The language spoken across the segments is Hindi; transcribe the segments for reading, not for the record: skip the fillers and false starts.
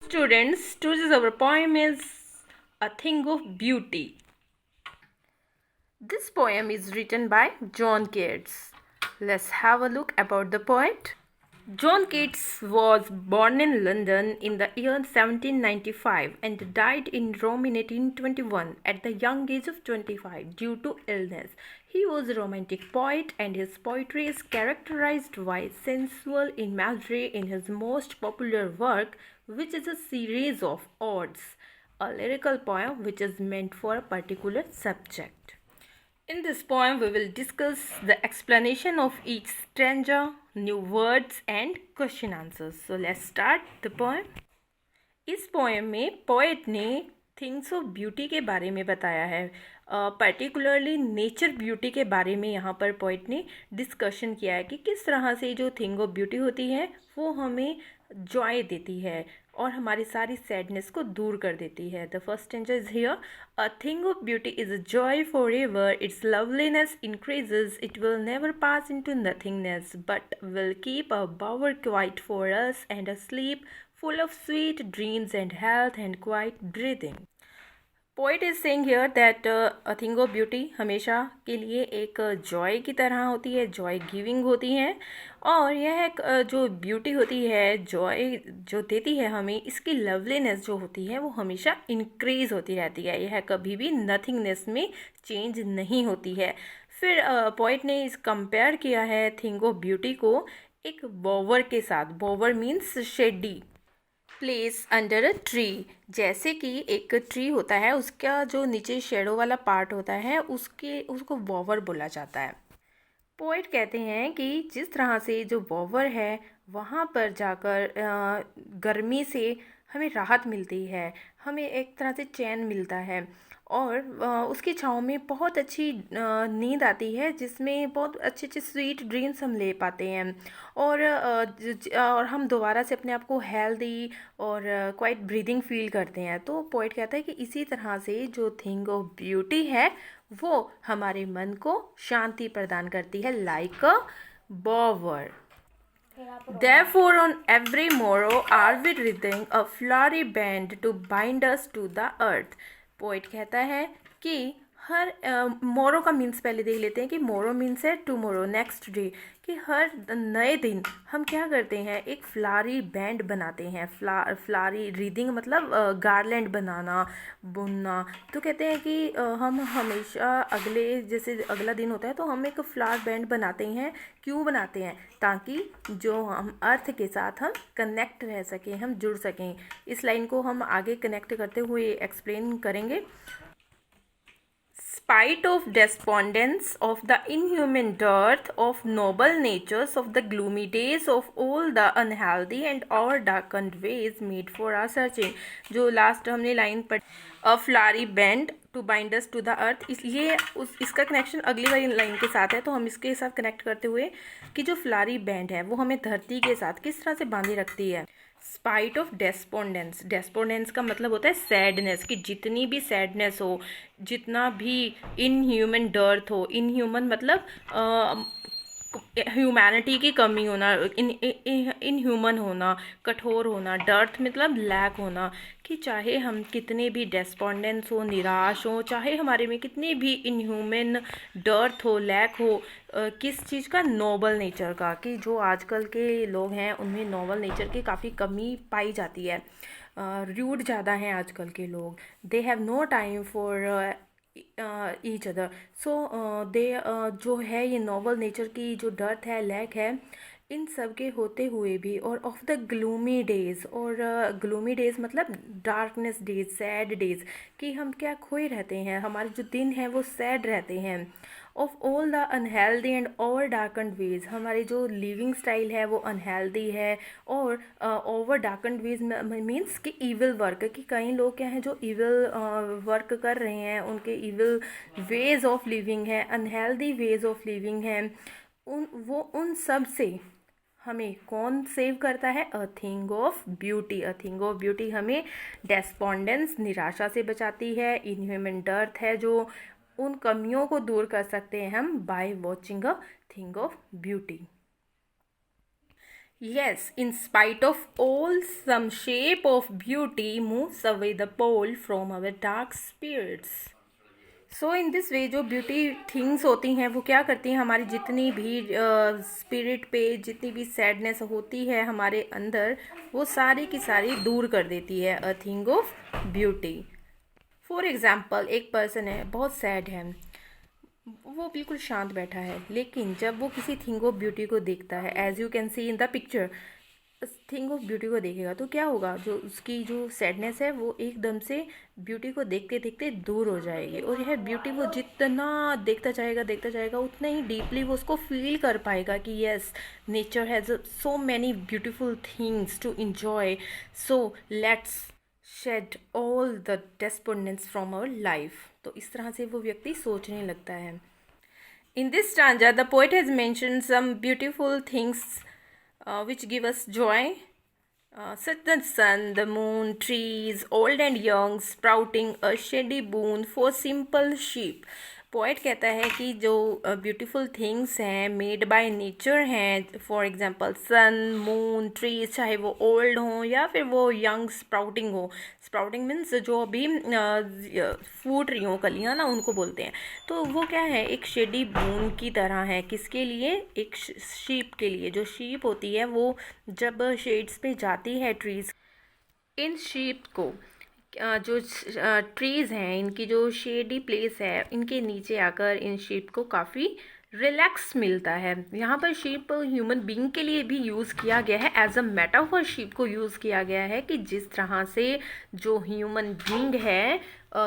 students, today's our poem is A Thing of Beauty. This poem is written by John Keats. Let's have a look about the poet. John Keats was born in London in the year 1795 and died in Rome in 1821 at the young age of 25 due to illness. He was a romantic poet and his poetry is characterized by sensual imagery in his most popular work, which is a series of odes, a lyrical poem which is meant for a particular subject. In this poem, we will discuss the explanation of each stanza, new words and question answers. So let's start the poem. इस पोएम में पोएट ने थिंग्स ऑफ ब्यूटी के बारे में बताया है, पर्टिकुलरली नेचर ब्यूटी के बारे में यहाँ पर पोएट ने डिस्कशन किया है कि किस तरह से जो थिंग ऑफ ब्यूटी होती है वो हमें जॉय देती है और हमारी सारी सैडनेस को दूर कर देती है. The first stanza is here. A thing of beauty is a joy for ever. Its loveliness increases. It will never pass into nothingness but will keep a bower quiet for us and a sleep full of sweet dreams and health and quiet breathing. Poet is saying here that a thing of beauty हमेशा के लिए एक जॉय की तरह होती है, जॉय गिविंग होती है और यह एक जो ब्यूटी होती है, जॉय जो देती है हमें, इसकी लवलीनेस जो होती है वो हमेशा इंक्रीज होती रहती है. यह कभी भी नथिंगनेस में चेंज नहीं होती है. फिर पोइट ने इस कंपेयर किया है थिंग ऑफ ब्यूटी को एक बोवर के साथ. बोवर means shady place under a tree. जैसे कि एक ट्री होता है, उसका जो नीचे शेडो वाला पार्ट होता है उसको बोवर बोला जाता है. पोएट कहते हैं कि जिस तरह से जो बोवर है वहाँ पर जाकर गर्मी से हमें राहत मिलती है, हमें एक तरह से चैन मिलता है और उसकी छाँव में बहुत अच्छी नींद आती है जिसमें बहुत अच्छे अच्छे स्वीट ड्रीम्स हम ले पाते हैं और हम दोबारा से अपने आप को हेल्दी और क्वाइट ब्रीदिंग फील करते हैं. तो पोइट कहता है कि इसी तरह से जो थिंग ऑफ ब्यूटी है वो हमारे मन को शांति प्रदान करती है, like a बोवर. Therefore, on every morrow are we wreathing a flowery band to bind us to the earth. Poet कहता है कि हर मोरो का मीन्स पहले देख लेते हैं कि मोरो मीन्स है टुमोरो, नेक्स्ट डे. कि हर नए दिन हम क्या करते हैं, एक फ्लारी बैंड बनाते हैं. फ्लारी रीडिंग मतलब गार्लैंड बनाना, बुनना. तो कहते हैं कि हम हमेशा जैसे अगला दिन होता है तो हम एक फ्लावर बैंड बनाते हैं. क्यों बनाते हैं? ताकि जो हम अर्थ के साथ हम कनेक्ट रह सकें, हम जुड़ सकें. इस लाइन को हम आगे कनेक्ट करते हुए एक्सप्लेन करेंगे. Spite of despondence of the inhuman dearth of noble natures of the gloomy days of all the unhealthy and all darkened ways made for our searching. जो लास्ट हमने लाइन पढ़ी, a flowery band to bind us to the earth, ये इसका कनेक्शन अगली वाली लाइन के साथ है. तो हम इसके साथ कनेक्ट करते हुए कि जो फ्लारी बैंड है वो हमें धरती के साथ किस तरह से बांधे रखती है. Spite of डेस्पोंडेंस. डेस्पोंडेंस का मतलब होता है सैडनेस, कि जितनी भी सैडनेस हो, जितना भी इनह्यूमन डर्थ हो. इनह्यूमन मतलब ह्यूमैनिटी की कमी होना, इनह्यूमन होना, कठोर होना. डर्थ मतलब लैक होना. कि चाहे हम कितने भी डेस्पोंडेंस हो, निराश हो, चाहे हमारे में कितनी भी इनह्यूमन डर्थ हो, लैक हो, किस चीज़ का, नोबल नेचर का. कि जो आजकल के लोग हैं उनमें नोबल नेचर की काफ़ी कमी पाई जाती है. रूड ज़्यादा हैं आजकल के लोग. They have no time for each other. So they जो है ये नोबल नेचर की जो डर्थ है, लैक है, इन सब के होते हुए भी, और ऑफ द ग्लूमी डेज. और ग्लूमी डेज मतलब डार्कनेस डेज, सैड डेज. कि हम क्या खोए रहते हैं, हमारे जो दिन हैं वो सैड रहते हैं. Of all the unhealthy and over darkened ways. हमारी जो लिविंग स्टाइल है वो अनहेल्दी है और ओवर डार्कन्ड वेज मीन्स कि ईविल वर्क. कि कई लोग क्या हैं जो ईविल वर्क कर रहे हैं, उनके ईविल वेज ऑफ लिविंग है, अनहेल्दी वेज ऑफ लिविंग है. उन सब से हमें कौन सेव करता है? अ thing of beauty. A thing of beauty हमें डेस्पोंडेंस, निराशा से बचाती है. इनह्यूमन डर्थ है जो उन कमियों को दूर कर सकते हैं हम by watching a thing of beauty. Yes, in spite of all, some shape of beauty moves away the pole from our dark spirits. So in this way जो ब्यूटी थिंग्स होती हैं वो क्या करती हैं, हमारी जितनी भी स्पिरिट पे जितनी भी सैडनेस होती है हमारे अंदर, वो सारी की सारी दूर कर देती है अ thing of beauty. For example, एक पर्सन है, बहुत सैड है, वो बिल्कुल शांत बैठा है, लेकिन जब वो किसी थिंग ऑफ ब्यूटी को देखता है, as you can see in the picture, thing of beauty को देखेगा तो क्या होगा, जो उसकी जो सैडनेस है वो एकदम से ब्यूटी को देखते देखते दूर हो जाएगी. और यह ब्यूटी वो जितना देखता जाएगा उतना ही डीपली वो उसको फील कर पाएगा कि yes, nature has so many beautiful things to enjoy, so let's shed all the desperateness from our life. तो इस तरह से वो व्यक्ति सोचने लगता है. In this stanza, the poet has mentioned some beautiful things which give us joy, such the sun, the moon, trees, old and young, sprouting a shady boon for simple sheep. Poet कहता है कि जो ब्यूटीफुल थिंग्स हैं मेड बाय नेचर हैं, for example sun, moon, trees, चाहे वो ओल्ड हों या फिर वो यंग स्प्राउटिंग हो. स्प्राउटिंग मीन्स जो अभी फूट रही हों कलियाँ ना, उनको बोलते हैं. तो वो क्या है, एक शेडी बून की तरह है. किसके लिए? एक शीप के लिए. जो शीप होती है वो जब शेड्स पे जाती है ट्रीज, इन शीप को जो ट्रीज़ हैं, इनकी जो शेडी प्लेस है, इनके नीचे आकर इन शीप को काफ़ी रिलैक्स मिलता है. यहाँ पर शीप ह्यूमन बीइंग के लिए भी यूज़ किया गया है, एज अ मेटाफर शीप को यूज़ किया गया है कि जिस तरह से जो ह्यूमन बीइंग है,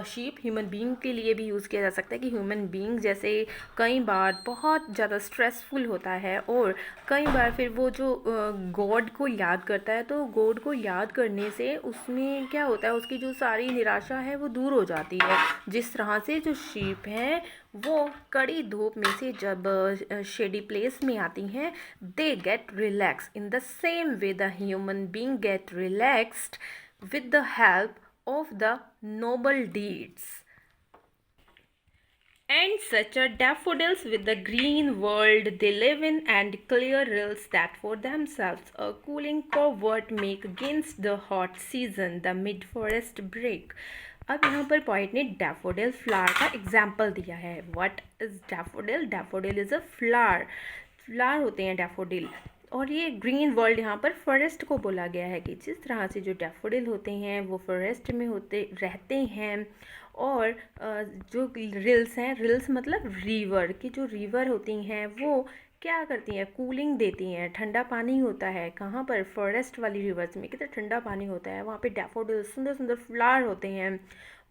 शीप ह्यूमन बीइंग के लिए भी यूज़ किया जा सकता है कि ह्यूमन बीइंग जैसे कई बार बहुत ज़्यादा स्ट्रेसफुल होता है और कई बार फिर वो जो गॉड को याद करता है, तो गॉड को याद करने से उसमें क्या होता है, उसकी जो सारी निराशा है वो दूर हो जाती है. जिस तरह से जो शीप हैं वो कड़ी धूप में से जब शेडी प्लेस में आती हैं, they get relax. In the same way the human being get relaxed with the help of the noble deeds. And such are daffodils with the green world they live in, and clear rills that for themselves a cooling covert make against the hot season the mid forest break. अब यहाँ पर पॉइंट ने डैफोडिल फ्लावर का एग्जाम्पल दिया है. What is daffodil? Daffodil is a flower. Flower होते हैं डैफोडिल. और ये ग्रीन वर्ल्ड यहाँ पर फॉरेस्ट को बोला गया है कि जिस तरह से जो डैफोडिल होते हैं वो फॉरेस्ट में होते रहते हैं. और जो रिल्स हैं, रिल्स मतलब रिवर की, जो रिवर होती हैं वो क्या करती हैं, कूलिंग देती हैं. ठंडा पानी होता है कहाँ पर? फॉरेस्ट वाली रिवर्स में कितना ठंडा पानी होता है. वहाँ पे डैफोडिल सुंदर सुंदर फ्लावर होते हैं,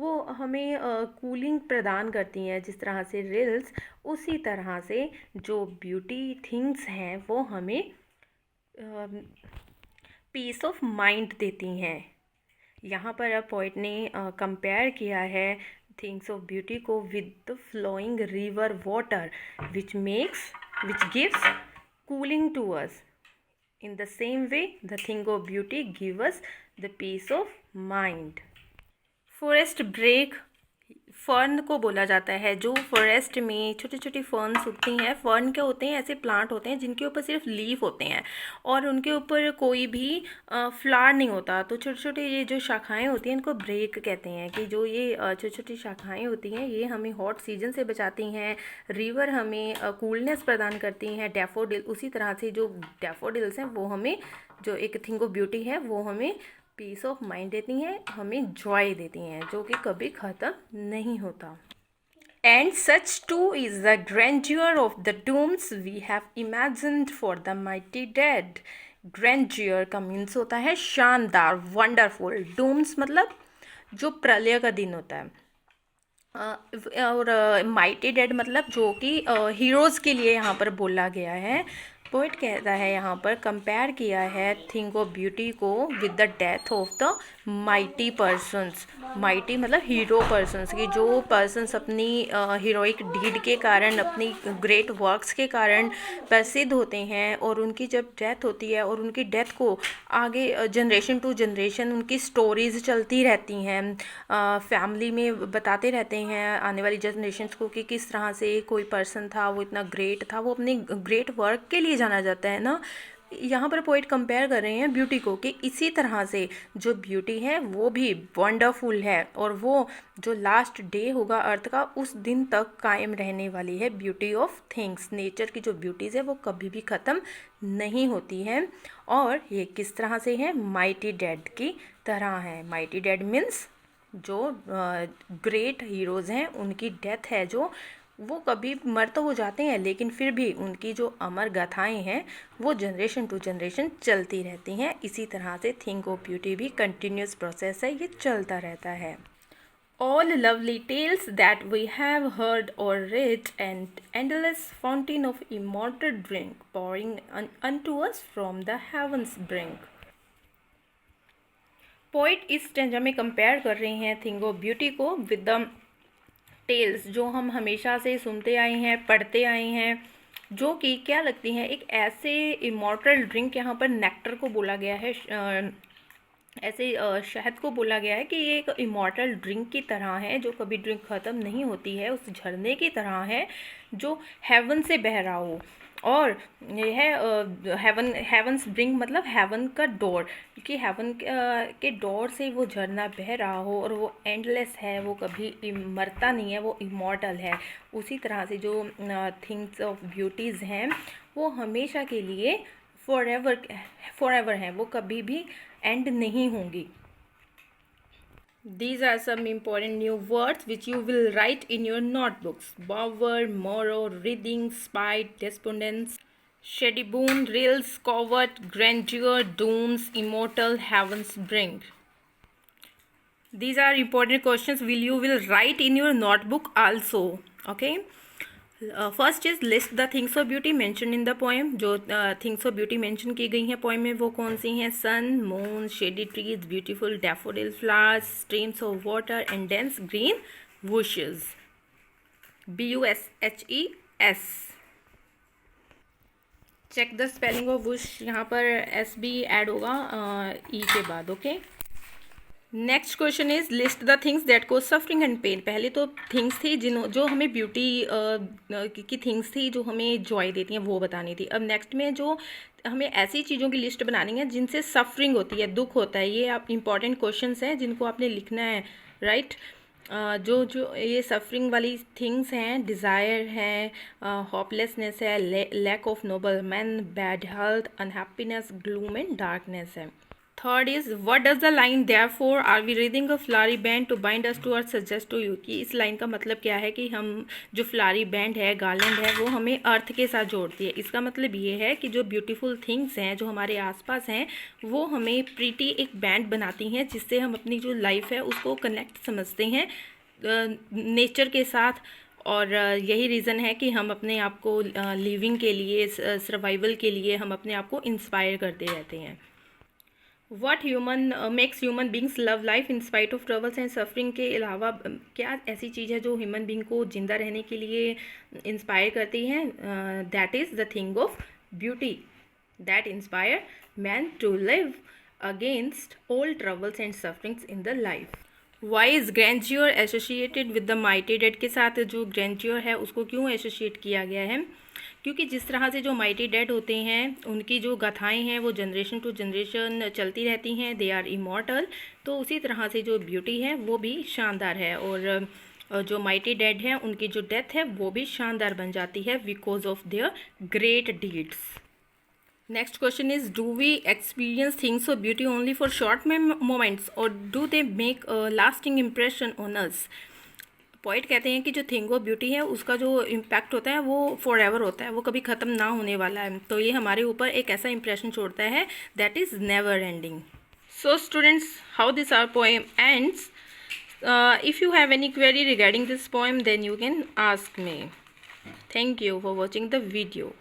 वो हमें कूलिंग प्रदान करती हैं. जिस तरह से रिल्स, उसी तरह से जो ब्यूटी थिंग्स हैं वो हमें पीस ऑफ माइंड देती हैं. यहाँ पर अब पोइट ने कंपेयर किया है थिंग्स ऑफ ब्यूटी को with the flowing river water which gives cooling to us. In the same way the thing of beauty give us the peace of mind. Forest brake fern को बोला जाता है. जो फॉरेस्ट में छोटी छोटी फर्न्स उगती हैं, फर्न क्या होते हैं, ऐसे प्लांट होते हैं जिनके ऊपर सिर्फ लीफ होते हैं और उनके ऊपर कोई भी फ्लावर नहीं होता. तो छोटे छोटे ये जो शाखाएं होती हैं इनको ब्रेक कहते हैं. कि जो ये छोटी छोटी शाखाएं होती हैं ये हमें हॉट सीजन से बचाती हैं. रिवर हमें कूलनेस प्रदान करती हैं. डैफोडिल उसी तरह से जो डैफोडिल्स हैं वो हमें, जो एक थिंग ऑफ ब्यूटी है, वो हमें पीस ऑफ माइंड देती हैं, हमें जॉय देती हैं, जो कि कभी ख़त्म नहीं होता. And such too is the grandeur of the domes we have imagined for the mighty dead. Grandeur का मीन्स होता है शानदार, वंडरफुल. डूम्स मतलब जो प्रलय का दिन होता है. और माइटी डेड मतलब जो कि हीरोज़ के लिए यहाँ पर बोला गया है. पोइट कहता है यहाँ पर कंपेयर किया है थिंग ऑफ ब्यूटी को with the death of the mighty persons. Mighty मतलब हीरो पर्सन्स की, जो पर्सन्स अपनी हीरोइक डीड के कारण, अपनी ग्रेट वर्क्स के कारण प्रसिद्ध होते हैं. और उनकी जब डेथ होती है और उनकी डेथ को आगे जनरेशन टू जनरेशन उनकी स्टोरीज़ चलती रहती हैं. फैमिली में बताते रहते हैं आने वाली जनरेशन्स को कि किस तरह से कोई पर्सन था, वो इतना ग्रेट था, वो अपने ग्रेट वर्क के लिए जाना जाता है ना. यहाँ पर पोइट कंपेयर कर रहे हैं ब्यूटी को कि इसी तरह से जो ब्यूटी है वो भी वंडरफुल है और वो जो लास्ट डे होगा अर्थ का उस दिन तक कायम रहने वाली है। ब्यूटी ऑफ थिंग्स, नेचर की जो ब्यूटीज़ है वो कभी भी ख़त्म नहीं होती है। और ये किस तरह से है? माइटी डैड की तरह है। माइटी डैड मीन्स जो ग्रेट हीरोज़ हैं उनकी डेथ है जो वो कभी मर तो हो जाते हैं लेकिन फिर भी उनकी जो अमर गाथाएं हैं वो जनरेशन टू जनरेशन चलती रहती हैं। इसी तरह से थिंग ऑफ ब्यूटी भी कंटिन्यूस प्रोसेस है, ये चलता रहता है। All lovely tales that we have heard or read, and endless fountain of immortal drink pouring unto us from the heavens brink. Poet इस स्टेंजा में कंपेयर कर रहे हैं थिंग ऑफ ब्यूटी को विद द टेल्स जो हम हमेशा से सुनते आए हैं, पढ़ते आए हैं, जो कि क्या लगती हैं एक ऐसे इमॉर्टल ड्रिंक, यहाँ पर नेक्टर को बोला गया है, ऐसे शहद को बोला गया है कि ये एक इमॉर्टल ड्रिंक की तरह है जो कभी ड्रिंक ख़त्म नहीं होती है, उस झरने की तरह है जो हेवन से बह रहा हो। और यह है हेवन्स ब्रिंक मतलब हेवन का डोर, कि हेवन के डोर से वो झरना बह रहा हो और वो एंडलेस है, वो कभी मरता नहीं है, वो इमॉर्टल है। उसी तरह से जो थिंग्स ऑफ ब्यूटीज़ हैं वो हमेशा के लिए फॉरएवर हैं, वो कभी भी एंड नहीं होंगी। These are some important new words which you will write in your notebooks. Bower, morrow, reading, spite, despondence, shady boon, rills, covert, grandeur, dooms, immortal, heavens bring. These are important questions you will write in your notebook also. Okay. First is list the things of beauty mention in the poem. जो थिंग्स ऑफ ब्यूटी मेंशन की गई हैं पोएम में वो कौन सी हैं? Sun, moon, shady trees, beautiful daffodil flowers, streams of water and dense green bushes. BUSHES। Check the spelling of bush, यहाँ पर S भी ऐड होगा E के बाद। Okay. Next question is list the things that cause suffering and pen. पहले तो थिंग्स थी जो हमें ब्यूटी की थिंग्स थी जो हमें जॉय देती हैं वो बतानी थी। अब नेक्स्ट में जो हमें ऐसी चीज़ों की लिस्ट बनानी है जिनसे सफरिंग होती है, दुख होता है। ये आप इंपॉर्टेंट क्वेश्चंस हैं जिनको आपने लिखना है, राइट। जो ये सफरिंग वाली थिंग्स हैं, डिज़ायर है, होपलेसनेस है, lack of noble man, bad health, unhappiness, gloom and darkness है। Third is what does the line therefore are we reading a flowery band to bind us to earth suggest to you, कि इस लाइन का मतलब क्या है कि हम जो फ्लावरी बैंड है, गार्लैंड है, वो हमें अर्थ के साथ जोड़ती है। इसका मतलब ये है कि जो ब्यूटीफुल थिंग्स हैं जो हमारे आसपास हैं वो हमें प्रीटी एक बैंड बनाती हैं जिससे हम अपनी जो लाइफ है उसको कनेक्ट समझते हैं नेचर के साथ। और यही रीज़न है कि हम अपने आप को लिविंग के लिए, सर्वाइवल के लिए हम अपने आप को इंस्पायर करते रहते हैं। What makes human beings love life in spite of troubles and suffering के अलावा क्या ऐसी चीज़ है जो ह्यूमन बींग को जिंदा रहने के लिए इंस्पायर करती है? That is the thing of beauty that inspire man to live against all troubles and sufferings in the life. Why is grandeur associated with the mighty dead के साथ जो ग्रैंड्योर है उसको क्यों एसोसिएट किया गया है? क्योंकि जिस तरह से जो माइटी डेड होते हैं उनकी जो गाथाएं हैं वो जनरेशन टू जनरेशन चलती रहती हैं, दे आर इमॉर्टल। तो उसी तरह से जो ब्यूटी है वो भी शानदार है और जो माइटी डेड हैं उनकी जो डेथ है वो भी शानदार बन जाती है because of their great deeds. Next question is do we experience things of beauty only for short moments और do they make lasting impression on us. Point कहते हैं कि जो थिंग ऑफ ब्यूटी है उसका जो इम्पैक्ट होता है वो फॉर एवर होता है, वो कभी ख़त्म ना होने वाला है। तो ये हमारे ऊपर एक ऐसा इंप्रेशन छोड़ता है that is never ending. So students, how this our poem ends. If you have any query regarding this poem then you can ask me. Thank you for watching the video.